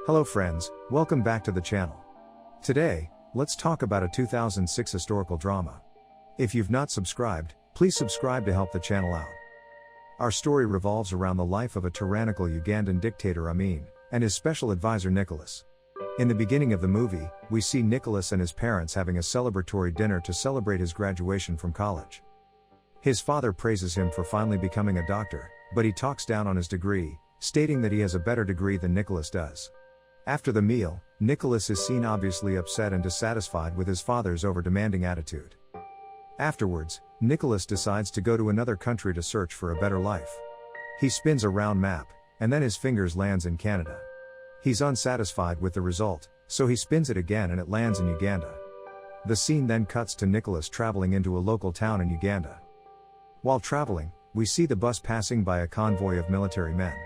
Hello friends, welcome back to the channel. Today, let's talk about a 2006 historical drama. If you've not subscribed, please subscribe to help the channel out. Our story revolves around the life of a tyrannical Ugandan dictator Amin, and his special advisor Nicholas. In the beginning of the movie, we see Nicholas and his parents having a celebratory dinner to celebrate his graduation from college. His father praises him for finally becoming a doctor, but he talks down on his degree, stating that he has a better degree than Nicholas does. After the meal, Nicholas is seen obviously upset and dissatisfied with his father's over-demanding attitude. Afterwards, Nicholas decides to go to another country to search for a better life. He spins a round map, and then his fingers lands in Canada. He's unsatisfied with the result, so he spins it again and it lands in Uganda. The scene then cuts to Nicholas traveling into a local town in Uganda. While traveling, we see the bus passing by a convoy of military men.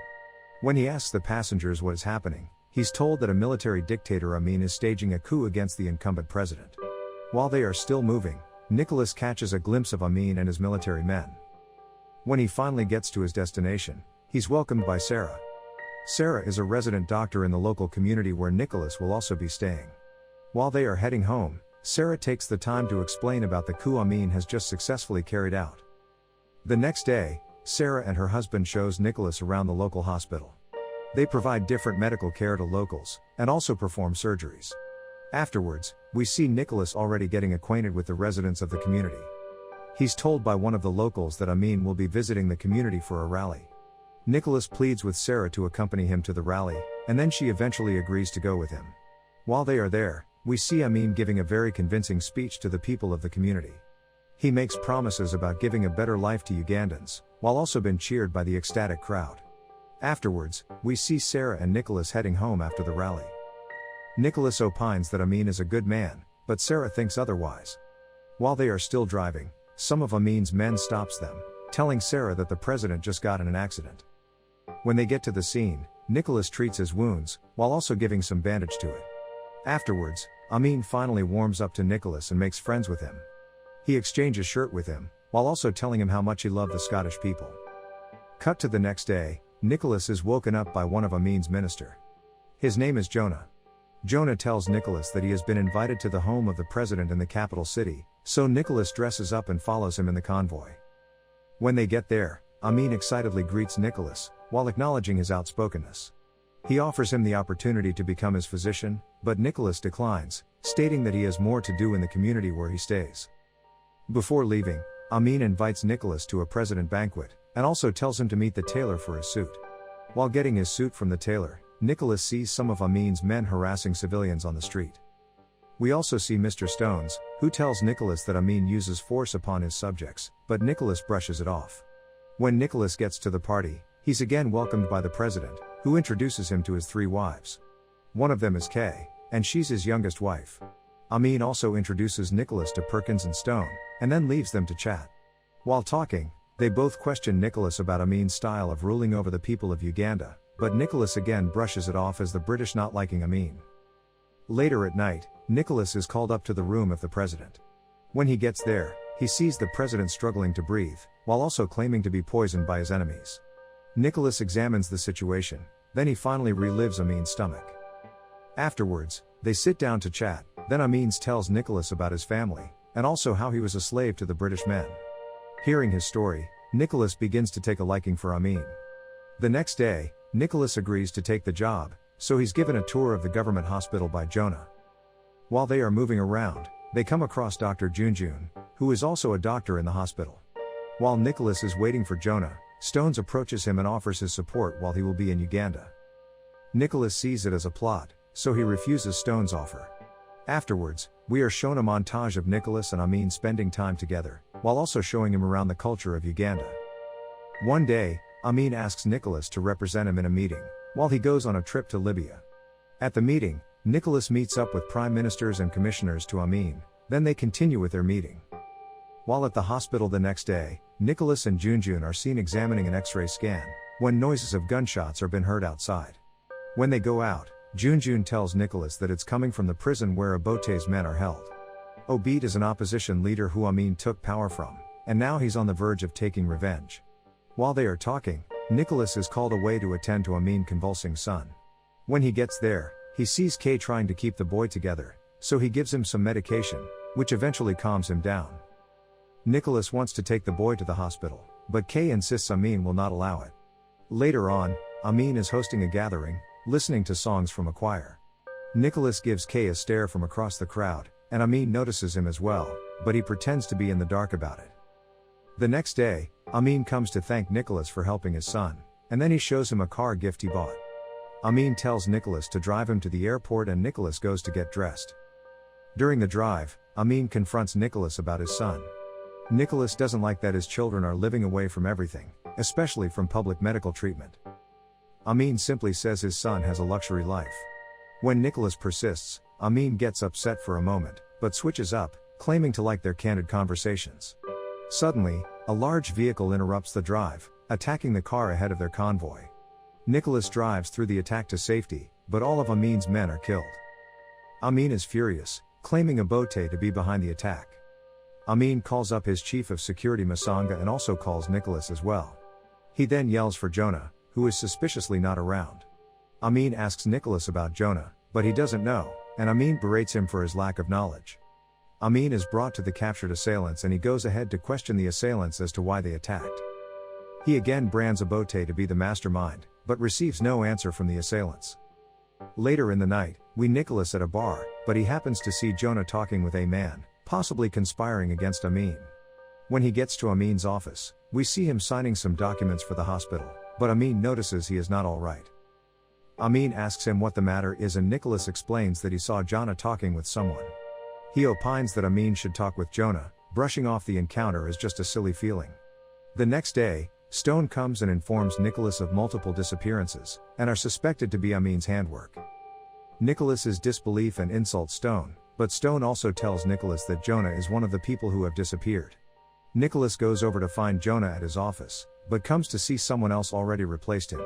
When he asks the passengers what is happening, he's told that a military dictator Amin is staging a coup against the incumbent president. While they are still moving, Nicholas catches a glimpse of Amin and his military men. When he finally gets to his destination, he's welcomed by Sarah. Sarah is a resident doctor in the local community where Nicholas will also be staying. While they are heading home, Sarah takes the time to explain about the coup Amin has just successfully carried out. The next day, Sarah and her husband shows Nicholas around the local hospital. They provide different medical care to locals, and also perform surgeries. Afterwards, we see Nicholas already getting acquainted with the residents of the community. He's told by one of the locals that Amin will be visiting the community for a rally. Nicholas pleads with Sarah to accompany him to the rally, and then she eventually agrees to go with him. While they are there, we see Amin giving a very convincing speech to the people of the community. He makes promises about giving a better life to Ugandans, while also being cheered by the ecstatic crowd. Afterwards, we see Sarah and Nicholas heading home after the rally. Nicholas opines that Amin is a good man, but Sarah thinks otherwise. While they are still driving, some of Amin's men stops them, telling Sarah that the president just got in an accident. When they get to the scene, Nicholas treats his wounds, while also giving some bandage to it. Afterwards, Amin finally warms up to Nicholas and makes friends with him. He exchanges shirt with him, while also telling him how much he loved the Scottish people. Cut to the next day, Nicholas is woken up by one of Amin's minister. His name is Jonah. Jonah tells Nicholas that he has been invited to the home of the president in the capital city, so Nicholas dresses up and follows him in the convoy. When they get there, Amin excitedly greets Nicholas, while acknowledging his outspokenness. He offers him the opportunity to become his physician, but Nicholas declines, stating that he has more to do in the community where he stays. Before leaving, Amin invites Nicholas to a president banquet, and also tells him to meet the tailor for his suit. While getting his suit from the tailor, Nicholas sees some of Amin's men harassing civilians on the street. We also see Mr. Stones, who tells Nicholas that Amin uses force upon his subjects, but Nicholas brushes it off. When Nicholas gets to the party, he's again welcomed by the president, who introduces him to his 3 wives. One of them is Kay, and she's his youngest wife. Amin also introduces Nicholas to Perkins and Stone, and then leaves them to chat. While talking, they both question Nicholas about Amin's style of ruling over the people of Uganda, but Nicholas again brushes it off as the British not liking Amin. Later at night, Nicholas is called up to the room of the president. When he gets there, he sees the president struggling to breathe, while also claiming to be poisoned by his enemies. Nicholas examines the situation, then he finally relives Amin's stomach. Afterwards, they sit down to chat, then Amin tells Nicholas about his family, and also how he was a slave to the British men. Hearing his story, Nicholas begins to take a liking for Amin. The next day, Nicholas agrees to take the job, so he's given a tour of the government hospital by Jonah. While they are moving around, they come across Dr. Junjun, who is also a doctor in the hospital. While Nicholas is waiting for Jonah, Stones approaches him and offers his support while he will be in Uganda. Nicholas sees it as a plot, so he refuses Stone's offer. Afterwards, we are shown a montage of Nicholas and Amin spending time together, while also showing him around the culture of Uganda. One day, Amin asks Nicholas to represent him in a meeting, while he goes on a trip to Libya. At the meeting, Nicholas meets up with prime ministers and commissioners to Amin, then they continue with their meeting. While at the hospital the next day, Nicholas and Junjun are seen examining an X-ray scan, when noises of gunshots are being heard outside. When they go out, Junjun tells Nicholas that it's coming from the prison where Obote's men are held. Obed is an opposition leader who Amin took power from, and now he's on the verge of taking revenge. While they are talking, Nicholas is called away to attend to Amin convulsing son. When he gets there, he sees Kay trying to keep the boy together, so he gives him some medication, which eventually calms him down. Nicholas wants to take the boy to the hospital, but Kay insists Amin will not allow it. Later on, Amin is hosting a gathering, listening to songs from a choir. Nicholas gives Kay a stare from across the crowd, and Amin notices him as well, but he pretends to be in the dark about it. The next day, Amin comes to thank Nicholas for helping his son, and then he shows him a car gift he bought. Amin tells Nicholas to drive him to the airport and Nicholas goes to get dressed. During the drive, Amin confronts Nicholas about his son. Nicholas doesn't like that his children are living away from everything, especially from public medical treatment. Amin simply says his son has a luxury life. When Nicholas persists, Amin gets upset for a moment, but switches up, claiming to like their candid conversations. Suddenly, a large vehicle interrupts the drive, attacking the car ahead of their convoy. Nicholas drives through the attack to safety, but all of Amin's men are killed. Amin is furious, claiming Abote to be behind the attack. Amin calls up his chief of security Masanga and also calls Nicholas as well. He then yells for Jonah, who is suspiciously not around. Amin asks Nicholas about Jonah, but he doesn't know, and Amin berates him for his lack of knowledge. Amin is brought to the captured assailants and he goes ahead to question the assailants as to why they attacked. He again brands Abote to be the mastermind, but receives no answer from the assailants. Later in the night, we Nicholas at a bar, but he happens to see Jonah talking with a man, possibly conspiring against Amin. When he gets to Amin's office, we see him signing some documents for the hospital, but Amin notices he is not alright. Amin asks him what the matter is and Nicholas explains that he saw Jonah talking with someone. He opines that Amin should talk with Jonah, brushing off the encounter as just a silly feeling. The next day, Stone comes and informs Nicholas of multiple disappearances, and are suspected to be Amin's handwork. Nicholas's disbelief and insults Stone, but Stone also tells Nicholas that Jonah is one of the people who have disappeared. Nicholas goes over to find Jonah at his office, but comes to see someone else already replaced him.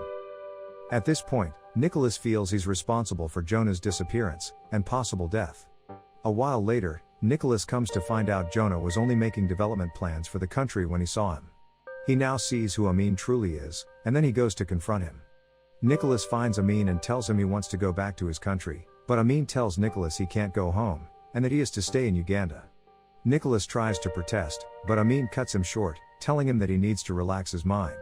At this point, Nicholas feels he's responsible for Jonah's disappearance, and possible death. A while later, Nicholas comes to find out Jonah was only making development plans for the country when he saw him. He now sees who Amin truly is, and then he goes to confront him. Nicholas finds Amin and tells him he wants to go back to his country, but Amin tells Nicholas he can't go home, and that he is to stay in Uganda. Nicholas tries to protest, but Amin cuts him short, telling him that he needs to relax his mind.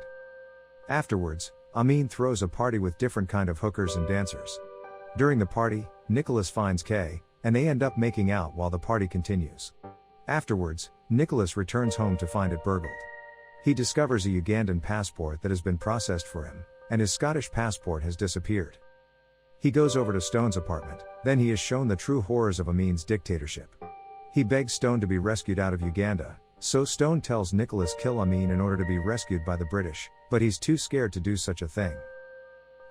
Afterwards, Amin throws a party with different kind of hookers and dancers. During the party, Nicholas finds Kay, and they end up making out while the party continues. Afterwards, Nicholas returns home to find it burgled. He discovers a Ugandan passport that has been processed for him, and his Scottish passport has disappeared. He goes over to Stone's apartment, then he is shown the true horrors of Amin's dictatorship. He begs Stone to be rescued out of Uganda, so Stone tells Nicholas kill Amin in order to be rescued by the British, but he's too scared to do such a thing.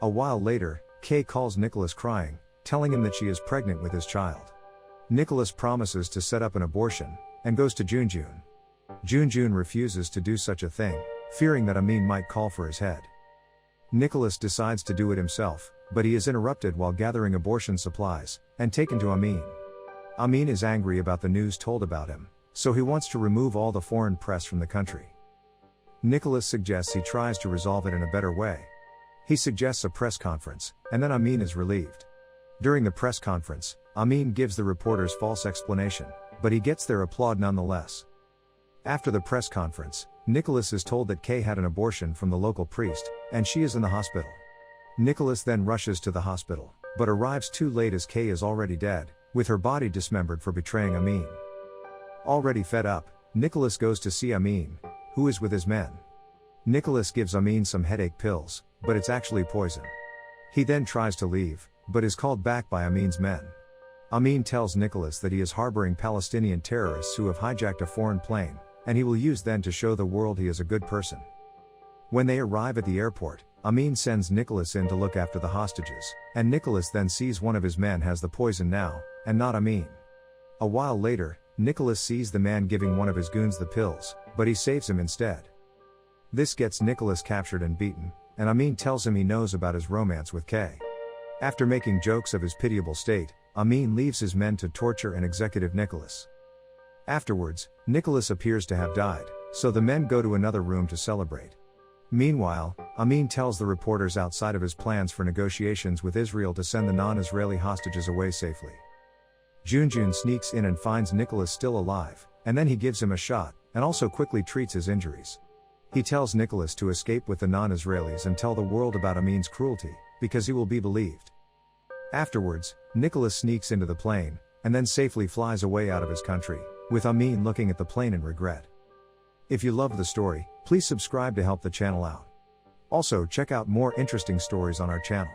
A while later, Kay calls Nicholas crying, telling him that she is pregnant with his child. Nicholas promises to set up an abortion, and goes to Junjun. Junjun refuses to do such a thing, fearing that Amin might call for his head. Nicholas decides to do it himself, but he is interrupted while gathering abortion supplies, and taken to Amin. Amin is angry about the news told about him, so he wants to remove all the foreign press from the country. Nicholas suggests he tries to resolve it in a better way. He suggests a press conference, and then Amin is relieved. During the press conference, Amin gives the reporters false explanation, but he gets their applaud nonetheless. After the press conference, Nicholas is told that Kay had an abortion from the local priest, and she is in the hospital. Nicholas then rushes to the hospital, but arrives too late as Kay is already dead, with her body dismembered for betraying Amin. Already fed up, Nicholas goes to see Amin, who is with his men. Nicholas gives Amin some headache pills, but it's actually poison. He then tries to leave, but is called back by Amin's men. Amin tells Nicholas that he is harboring Palestinian terrorists who have hijacked a foreign plane, and he will use them to show the world he is a good person. When they arrive at the airport, Amin sends Nicholas in to look after the hostages, and Nicholas then sees one of his men has the poison now, and not Amin. A while later, Nicholas sees the man giving one of his goons the pills, but he saves him instead. This gets Nicholas captured and beaten, and Amin tells him he knows about his romance with Kay. After making jokes of his pitiable state, Amin leaves his men to torture and execute Nicholas. Afterwards, Nicholas appears to have died, so the men go to another room to celebrate. Meanwhile, Amin tells the reporters outside of his plans for negotiations with Israel to send the non-Israeli hostages away safely. Junjun sneaks in and finds Nicholas still alive, and then he gives him a shot, and also quickly treats his injuries. He tells Nicholas to escape with the non-Israelis and tell the world about Amin's cruelty, because he will be believed. Afterwards, Nicholas sneaks into the plane, and then safely flies away out of his country, with Amin looking at the plane in regret. If you loved the story, please subscribe to help the channel out. Also check out more interesting stories on our channel.